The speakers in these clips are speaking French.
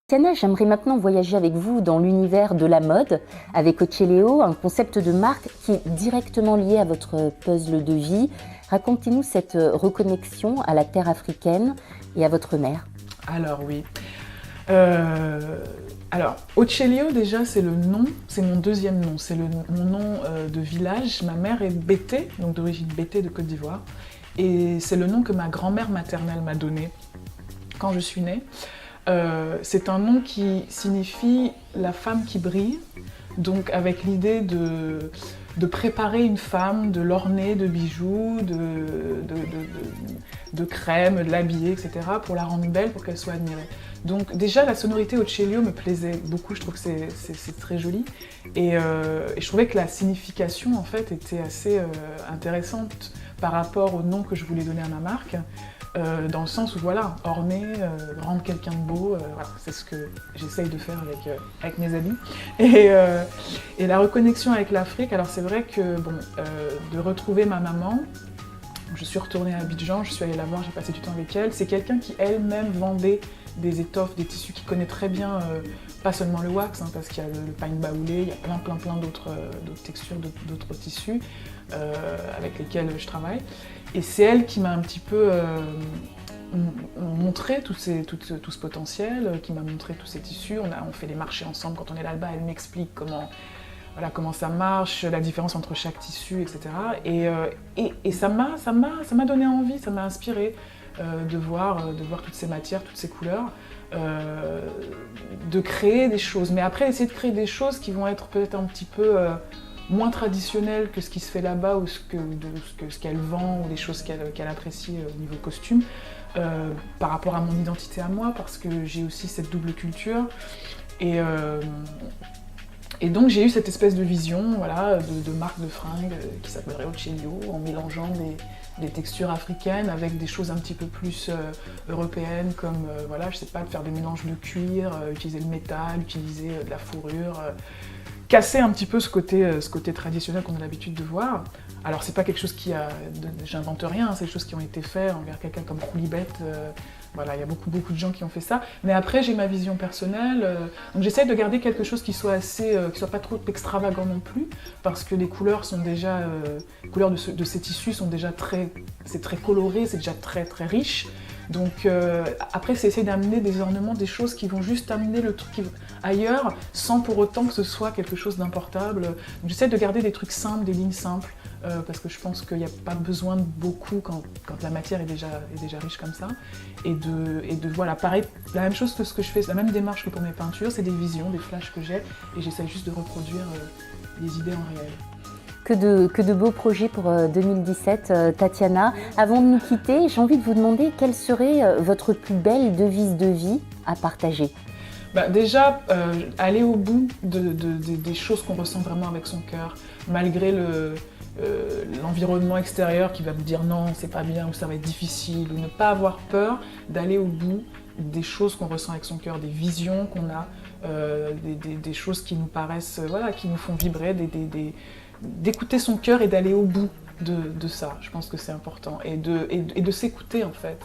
Tatiana, j'aimerais maintenant voyager avec vous dans l'univers de la mode, avec Ocelleo, un concept de marque qui est directement lié à votre puzzle de vie. Racontez-nous cette reconnexion à la terre africaine et à votre mère. Alors oui. Ocelleo déjà c'est le nom, c'est mon deuxième nom, c'est mon nom de village. Ma mère est Bété, donc d'origine Bété de Côte d'Ivoire. Et c'est le nom que ma grand-mère maternelle m'a donné quand je suis née. C'est un nom qui signifie la femme qui brille, donc avec l'idée de préparer une femme, de l'orner de bijoux, de crème, de l'habiller, etc. pour la rendre belle, pour qu'elle soit admirée. Donc déjà la sonorité Ocelleo me plaisait beaucoup, je trouve que c'est très joli. Et je trouvais que la signification en fait était assez intéressante par rapport au nom que je voulais donner à ma marque. Dans le sens où voilà, orner, rendre quelqu'un de beau, voilà, c'est ce que j'essaye de faire avec mes amis. Et la reconnexion avec l'Afrique, alors c'est vrai que bon, de retrouver ma maman, je suis retournée à Abidjan, je suis allée la voir, j'ai passé du temps avec elle. C'est quelqu'un qui elle-même vendait des étoffes, des tissus, qui connaît très bien, pas seulement le wax, hein, parce qu'il y a le pagne baoulé, il y a plein d'autres textures, d'autres tissus avec lesquels je travaille. Et c'est elle qui m'a un petit peu montré tout ce potentiel, qui m'a montré tous ces tissus. On fait des marchés ensemble quand on est là-bas, elle m'explique comment ça marche, la différence entre chaque tissu, etc. Et ça m'a donné envie, ça m'a inspiré de voir toutes ces matières, toutes ces couleurs, de créer des choses. Mais après, essayer de créer des choses qui vont être peut-être un petit peu moins traditionnelles que ce qui se fait là-bas ou ce qu'elle vend ou les choses qu'elle apprécie au niveau costume, par rapport à mon identité à moi, parce que j'ai aussi cette double culture. Et donc j'ai eu cette espèce de vision voilà, de marque de fringues qui s'appellerait Ocelleo, en mélangeant des textures africaines avec des choses un petit peu plus européennes, comme voilà, je sais pas, de faire des mélanges de cuir, utiliser le métal, utiliser de la fourrure, casser un petit peu ce côté traditionnel qu'on a l'habitude de voir. Alors c'est pas quelque chose j'invente rien, c'est des choses qui ont été faites envers quelqu'un comme Roulibette. Voilà, il y a beaucoup de gens qui ont fait ça. Mais après, j'ai ma vision personnelle. Donc j'essaie de garder quelque chose qui soit pas trop extravagant non plus, parce que les couleurs sont déjà, les couleurs de ces tissus sont déjà c'est très coloré, c'est déjà très riche. Donc après, c'est essayer d'amener des ornements, des choses qui vont juste amener le truc ailleurs, sans pour autant que ce soit quelque chose d'importable. Donc j'essaie de garder des trucs simples, des lignes simples, parce que je pense qu'il n'y a pas besoin de beaucoup quand la matière est déjà riche comme ça. Et de voilà, pareil, la même chose que ce que je fais, la même démarche que pour mes peintures, c'est des visions, des flashs que j'ai, et j'essaie juste de reproduire les idées en réel. Que de beaux projets pour 2017, Tatiana. Avant de nous quitter, j'ai envie de vous demander quelle serait votre plus belle devise de vie à partager. Déjà, aller au bout des choses qu'on ressent vraiment avec son cœur, malgré l'environnement extérieur qui va vous dire non, c'est pas bien, ou ça va être difficile, ou ne pas avoir peur d'aller au bout des choses qu'on ressent avec son cœur, des visions qu'on a, des choses qui nous paraissent, voilà, qui nous font vibrer, d'écouter son cœur et d'aller au bout de ça. Je pense que c'est important, et de s'écouter en fait.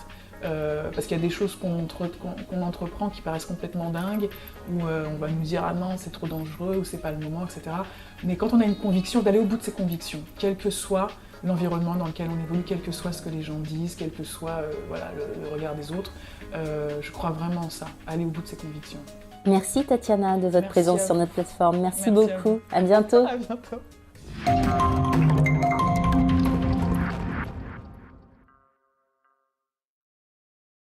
Parce qu'il y a des choses qu'on entreprend qui paraissent complètement dingues, où on va nous dire « ah non, c'est trop dangereux » ou « c'est pas le moment », etc. Mais quand on a une conviction, d'aller au bout de ses convictions, quel que soit l'environnement dans lequel on évolue, quel que soit ce que les gens disent, quel que soit voilà, le regard des autres, je crois vraiment en ça, aller au bout de ses convictions. Merci Tatiana de votre présence sur notre plateforme. Merci beaucoup, à bientôt. À bientôt.